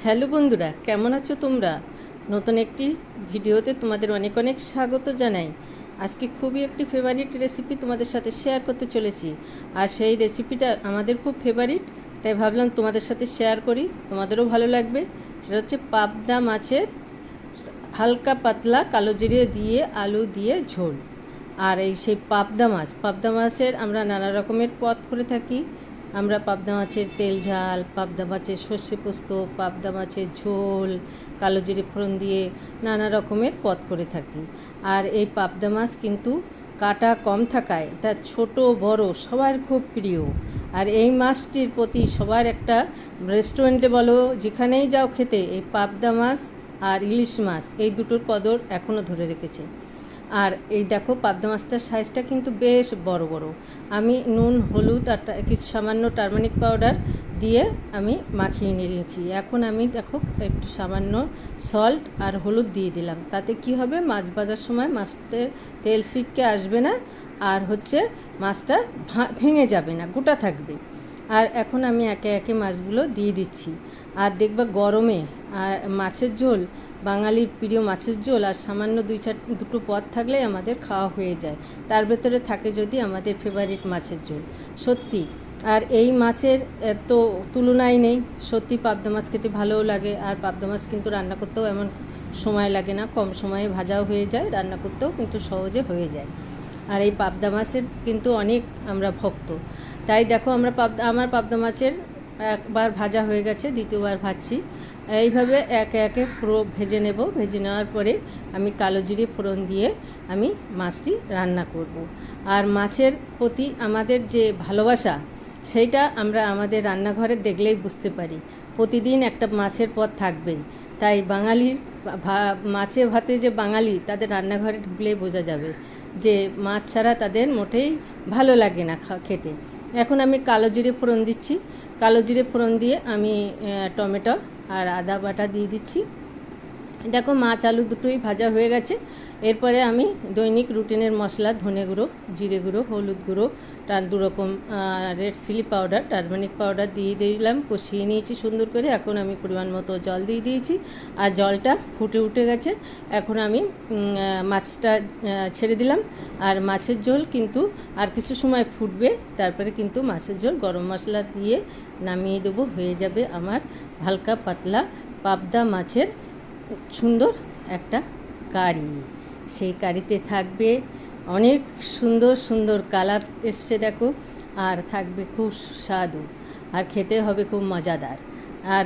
Hello বন্ধুরা, কেমন আছো তোমরা? নতুন একটি ভিডিওতে তোমাদের অনেক অনেক স্বাগত জানাই। আজকে খুবই একটি ফেভারিট রেসিপি তোমাদের সাথে শেয়ার করতে চলেছি। আর সেই রেসিপিটা আমাদের খুব ফেভারিট, তাই ভাবলাম তোমাদের সাথে শেয়ার করি, তোমাদেরও ভালো লাগবে। সেটা হচ্ছে পাবদা মাছের হালকা পাতলা কালো জিরে দিয়ে আলু দিয়ে ঝোল। আর এই সেই পাবদা মাছের আমরা নানা রকমের পদ করে থাকি। আমরা পাবদা মাছের তেল ঝাল, পাবদা মাছের সর্ষে পোস্ত, পাবদা মাছের ঝোল, কালো জিরে ফোড়ন দিয়ে নানা রকমের পদ করে থাকি। আর এই পাবদা মাছ কিন্তু কাটা কম থাকায় এটা ছোট বড় সবার খুব প্রিয়। আর এই মাছটির প্রতি সবার একটা, রেস্টুরেন্টে বলো যেখানেই যাও খেতে, এই পাবদা মাছ আর ইলিশ মাছ এই দুটোর কদর এখনও ধরে রেখেছে। আর এই দেখো পাবদা মাছটার সাইজটা কিন্তু বেশ বড় বড়। আমি নুন, হলুদ আর কিছু সামান্য টারমারিক পাউডার দিয়ে আমি মাখিয়ে নিয়েছি। এখন আমি দেখো একটু সামান্য সল্ট আর হলুদ দিয়ে দিলাম। তাতে কি হবে, মাছ ভাজার সময় মাছটার তেল ছিটকে আসবে না, আর হচ্ছে মাছটা ভেঙে যাবে না, গোটা থাকবে। আর এখন আমি একে একে মাছগুলো দিয়ে দিচ্ছি। আর দেখবা গরমে আর মাছের ঝোল, বাঙালির প্রিয় মাছের ঝোল আর সামান্য দুটো পদ থাকলেই আমাদের খাওয়া হয়ে যায়। তার ভেতরে থাকে যদি আমাদের ফেভারিট মাছের ঝোল, সত্যি। আর এই মাছের তো তুলনাই নেই, সত্যি পাবদা মাছ খেতে ভালোও লাগে। আর পাবদা মাছ কিন্তু রান্না করতেও এমন সময় লাগে না, কম সময়ে ভাজাও হয়ে যায়, রান্না করতেও কিন্তু সহজে হয়ে যায়। আর এই পাবদা মাছের কিন্তু অনেক আমরা ভক্ত। তাই দেখো আমার পাবদা মাছের একবার ভাজা হয়ে গেছে, দ্বিতীয়বার ভাজছি। এইভাবে একে একে পুরো ভেজে নেব। ভেজে নেওয়ার পরে আমি কালো জিরে ফোড়ন দিয়ে আমি মাছটি রান্না করব। আর মাছের প্রতি আমাদের যে ভালোবাসা, সেইটা আমরা আমাদের রান্নাঘরে দেখলেই বুঝতে পারি। প্রতিদিন একটা মাছের পদ থাকবেই। তাই বাঙালির মাছে ভাতে যে বাঙালি, তাদের রান্নাঘরে ঢুকলেই বোঝা যাবে যে মাছ ছাড়া তাদের মোটেই ভালো লাগে না খেতে। এখন আমি কালো জিরে ফোড়ন দিচ্ছি। কালো জিরে ফোড়ন দিয়ে আমি টমেটো আর আদা বাটা দিয়ে দিচ্ছি। দেখো মাছ আলু দুটোই ভাজা হয়ে গেছে। এরপরে আমি দৈনিক রুটিনের মশলা, ধনে গুঁড়ো, জিরে গুঁড়ো, হলুদ গুঁড়ো, তার দুরকম red chilli powder, turmeric powder দিয়ে দিলাম, কষিয়ে নিয়েছি সুন্দর করে। এখন আমি পরিমাণ মতো জল দিয়ে দিয়েছি। আর জলটা ফুটে উঠে গেছে। এখন আমি মাছটা ছেড়ে দিলাম। আর মাছের ঝোল কিন্তু আর কিছু সময় ফুটবে, তারপরে কিন্তু মাছের ঝোল গরম মশলা দিয়ে নামিয়ে দেবো। হয়ে যাবে আমার হালকা পাতলা পাবদা মাছের সুন্দর একটা কারি। সেই কারিতে থাকবে অনেক সুন্দর সুন্দর কালার এসছে দেখো, আর থাকবে খুব সুস্বাদু, আর খেতে হবে খুব মজাদার। আর